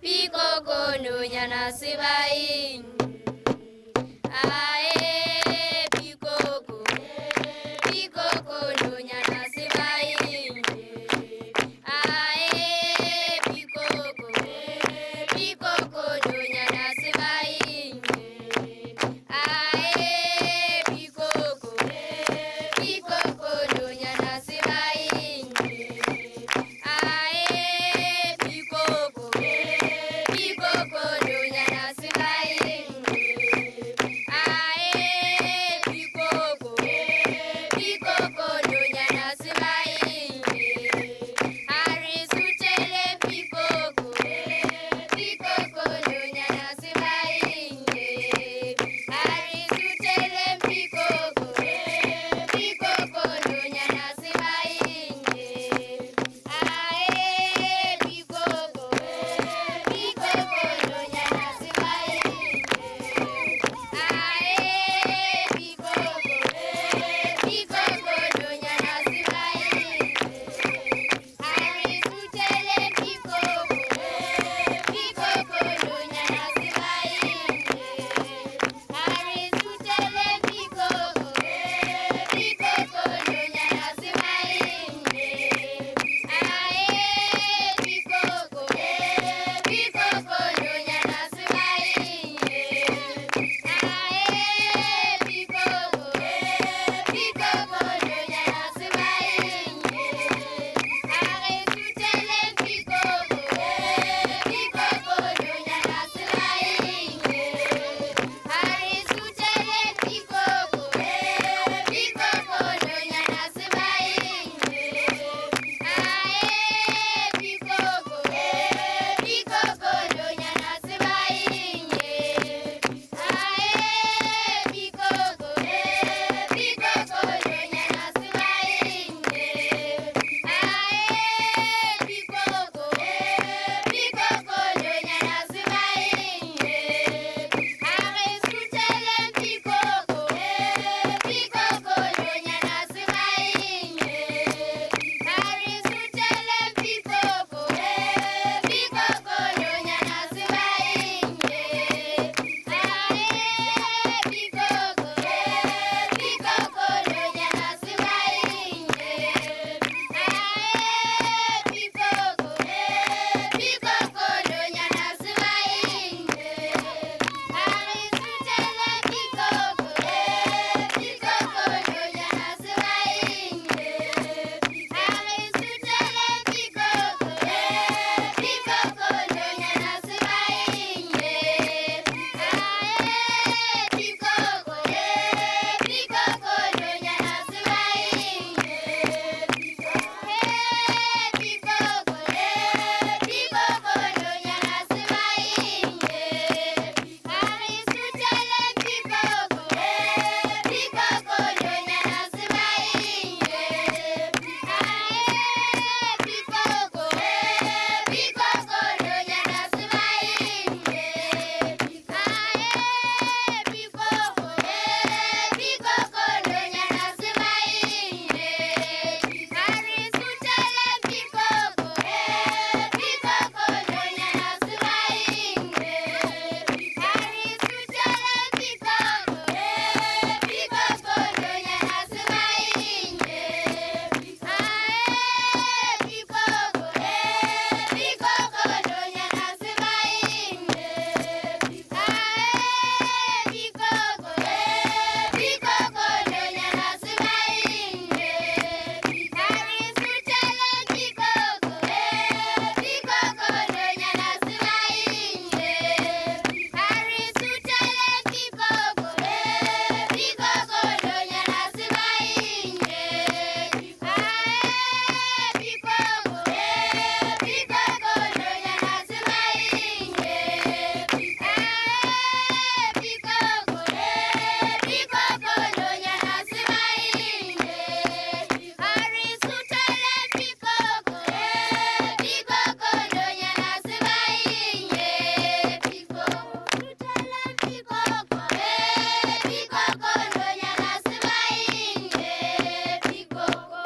pikoko no nyana sibai. Ae pikoko, pikoko no nyana sibai. Ae pikoko, pikoko no nyana sibai. Ae pikoko, pikoko no nyana sibai. Ae pikoko, pikoko no nyana sibai. Ae pikoko, pikoko no nyana sibai. Hari sutele pikoko, pikoko no nyana sibai. Hari sutele pikoko, pikoko no nyana sibai. Ae pikoko, pikoko no nyana sibai. Ae pikoko, pikoko no nyana sibai. Hari sutele pikoko, pikoko no nyana sibai. Hari sutele pikoko, pikoko no nyana sibai. Ae pikoko, pikoko no nyana sibai. Ae pikoko, pikoko no nyana sibai. Are sutele pikoko, pikoko no nyana sibai. Are sutele pikoko, pikoko no nyana sibai. Ae pikoko, pikoko no nyana sibai. Ae pikoko, pikoko no nyana sibai. Ae pikoko, pikoko no nyana sibai. Are sutele pikoko, pikoko no nyana sibai. Are sutele pikoko, pikoko no nyana sibai. Ae pikoko, pikoko no nyana sibai. Ae pikoko, pikoko no nyana sibai. Are sutele pikoko, pikoko no nyana sibai. Are sutele pikoko, pikoko no nyana sibai. Ae pikoko, pikoko no nyana sibai. Ae pikoko, pikoko no nyana sibai. Are sutele pikoko, pikoko no nyana sibai. Ae pikoko, pikoko no nyana sibai. Ae pikoko, pikoko no nyana sibai. Are sutele pikoko, pikoko no nyana sibai. Are sutele pikoko, pikoko no nyana sibai. Ae pikoko, pikoko no nyana sibai. Ae pikoko, pikoko no nyana sibai. Are sutele pikoko, pikoko no nyana sibai. Are sutele pikoko, pikoko no nyana sibai. Ae pikoko, pikoko no nyana sibai. Ae pikoko, pikoko no nyana sibai. Are sutele pikoko, pikoko no nyana sibai. Pikoko, sutele pikoko, pikoko no nyana sibai. Pikoko.